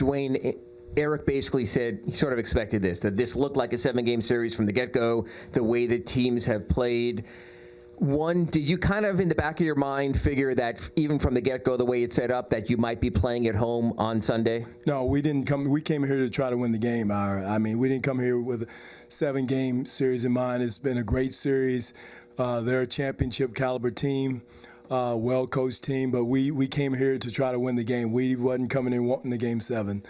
Dwane, Eric basically said he sort of expected this, that this looked like a 7-game series from the get-go, the way that teams have played. One, did you kind of in the back of your mind figure that even from the get-go, the way it's set up, that you might be playing at home on Sunday? No, we didn't come. We came here to try to win the game. I mean, we didn't come here with a 7-game series in mind. It's been a great series. They're a championship caliber team, well-coached team, but we came here to try to win the game. We wasn't coming in wanting the game 7.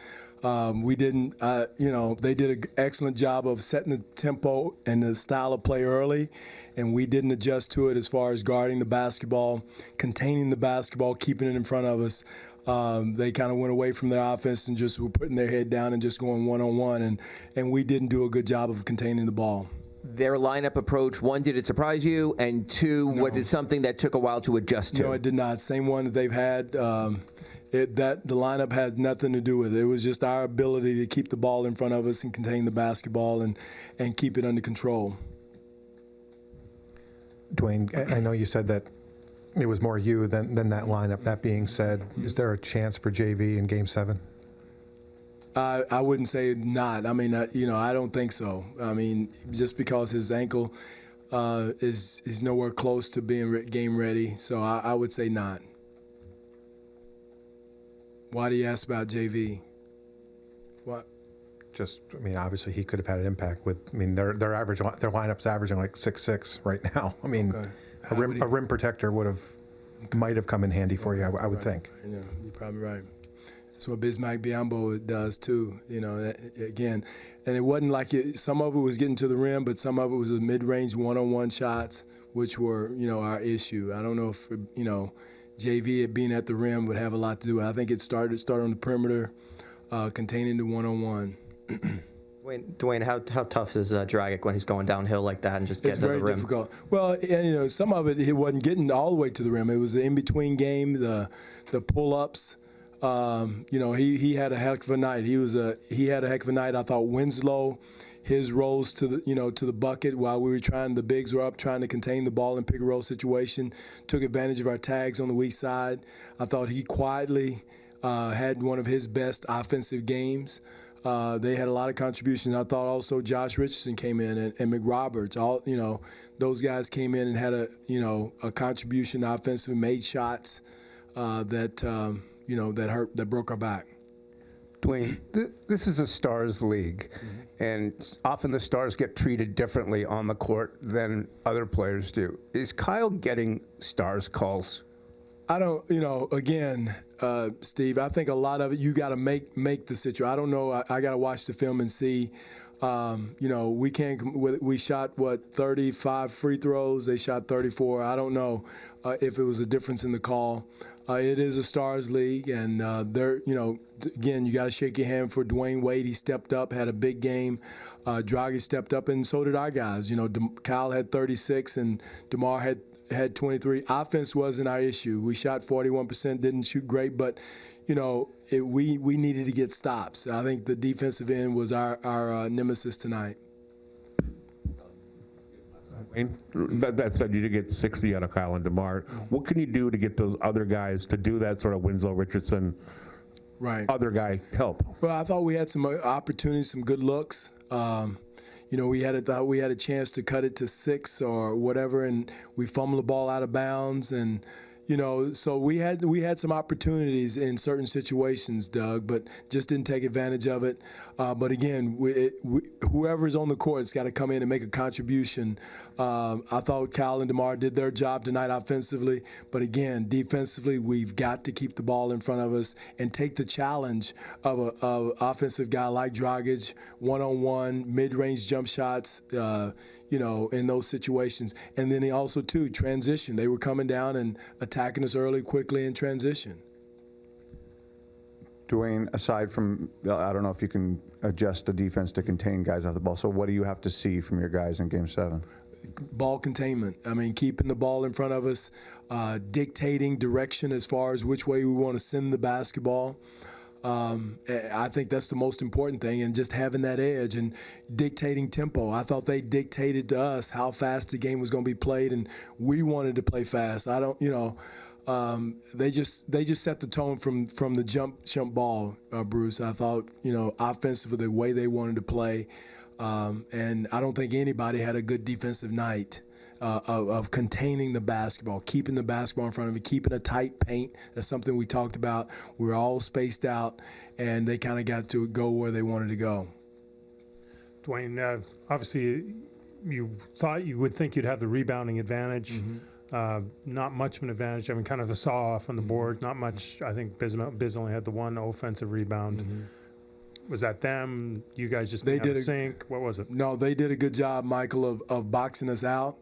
We didn't, they did an excellent job of setting the tempo and the style of play early, and we didn't adjust to it as far as guarding the basketball, containing the basketball, keeping it in front of us. They kind of went away from their offense and just were putting their head down and just going one-on-one, and we didn't do a good job of containing the ball. Their lineup approach, one, did it surprise you? And two, was it something that took a while to adjust to? No, it did not. Same one that they've had. The lineup had nothing to do with it. It was just our ability to keep the ball in front of us and contain the basketball and keep it under control. Dwane, I know you said that it was more you than that lineup. That being said, is there a chance for JV in Game 7? I wouldn't say not. I mean, I don't think so. I mean, just because his ankle is nowhere close to being game ready, so I would say not. Why do you ask about JV? What? Just, I mean, obviously he could have had an impact with. I mean, their lineup's averaging like 6'6" right now. I mean, okay. a rim protector might have come in handy for you. I would think. Yeah, you're probably right. That's what Bismack Biyombo does too. Again, and it wasn't like some of it was getting to the rim, but some of it was mid-range one-on-one shots, which were our issue. I don't know if JV being at the rim would have a lot to do with it. I think it started on the perimeter, containing the one-on-one. Dwane, how tough is Dragic when he's going downhill like that and just getting to the rim? It's very difficult. Well, and, some of it wasn't getting all the way to the rim. It was the in-between game, the pull-ups. He had a heck of a night. He had a heck of a night. I thought Winslow, his rolls to the bucket while the bigs were up trying to contain the ball in pick and roll situation, took advantage of our tags on the weak side. I thought he quietly had one of his best offensive games. They had a lot of contributions. I thought also Josh Richardson came in and McRoberts. Those guys came in and had a contribution offensively, made shots that broke our back. Dwane, this is a Stars league, and often the Stars get treated differently on the court than other players do. Is Kyle getting Stars calls? I don't, again, Steve, I think a lot of it, you got to make the situation. I don't know. I got to watch the film and see. We shot, 35 free throws. They shot 34. I don't know if it was a difference in the call. It is a Stars league, and again, you got to shake your hand for Dwayne Wade. He stepped up, had a big game. Dragic stepped up, and so did our guys. Kyle had 36, and DeMar had 23. Offense wasn't our issue. We shot 41%, didn't shoot great, but we needed to get stops. I think the defensive end was our nemesis tonight. That said, you did get 60 out of Kyle and DeMar. What can you do to get those other guys to do that sort of Winslow, Richardson, other guy help? Well, I thought we had some opportunities, some good looks. We had a chance to cut it to 6 or whatever, and we fumbled the ball out of bounds, and so we had some opportunities in certain situations, Doug, but just didn't take advantage of it. But again, whoever's on the court's got to come in and make a contribution. I thought Kyle and DeMar did their job tonight offensively, but again, defensively, we've got to keep the ball in front of us and take the challenge of an offensive guy like Dragic, one-on-one, mid-range jump shots, in those situations. And then he also, too, transition. They were coming down and attacking us early, quickly in transition. Dwane, aside from, I don't know if you can adjust the defense to contain guys off the ball, so what do you have to see from your guys in Game 7? Ball containment. I mean, keeping the ball in front of us, dictating direction as far as which way we want to send the basketball. I think that's the most important thing, and just having that edge and dictating tempo. I thought they dictated to us how fast the game was going to be played, and we wanted to play fast. they just set the tone from the jump ball, Bruce. I thought, offensively, the way they wanted to play, and I don't think anybody had a good defensive night of containing the basketball, keeping the basketball in front of you, keeping a tight paint. That's something we talked about. We were all spaced out, and they kind of got to go where they wanted to go. Dwane, obviously, you thought you would think you'd have the rebounding advantage. Not much of an advantage. I mean, kind of the saw-off on the board. Not much. I think Biz only had the one offensive rebound. Was that them? You guys just didn't have a sink? What was it? No, they did a good job, Michael, of boxing us out.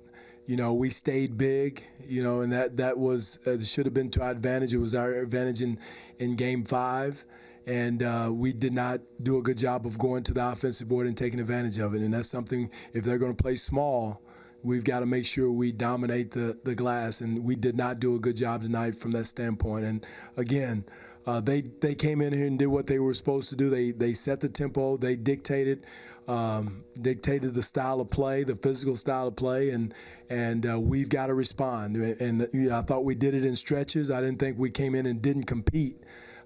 We stayed big, and that was should have been to our advantage. It was our advantage in Game 5. And we did not do a good job of going to the offensive board and taking advantage of it. And that's something, if they're going to play small, we've got to make sure we dominate the glass. And we did not do a good job tonight from that standpoint. And again, they came in here and did what they were supposed to do. They set the tempo. They dictated the style of play, the physical style of play, and we've got to respond. And I thought we did it in stretches. I didn't think we came in and didn't compete.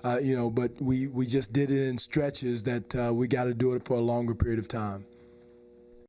But we just did it in stretches that we got to do it for a longer period of time.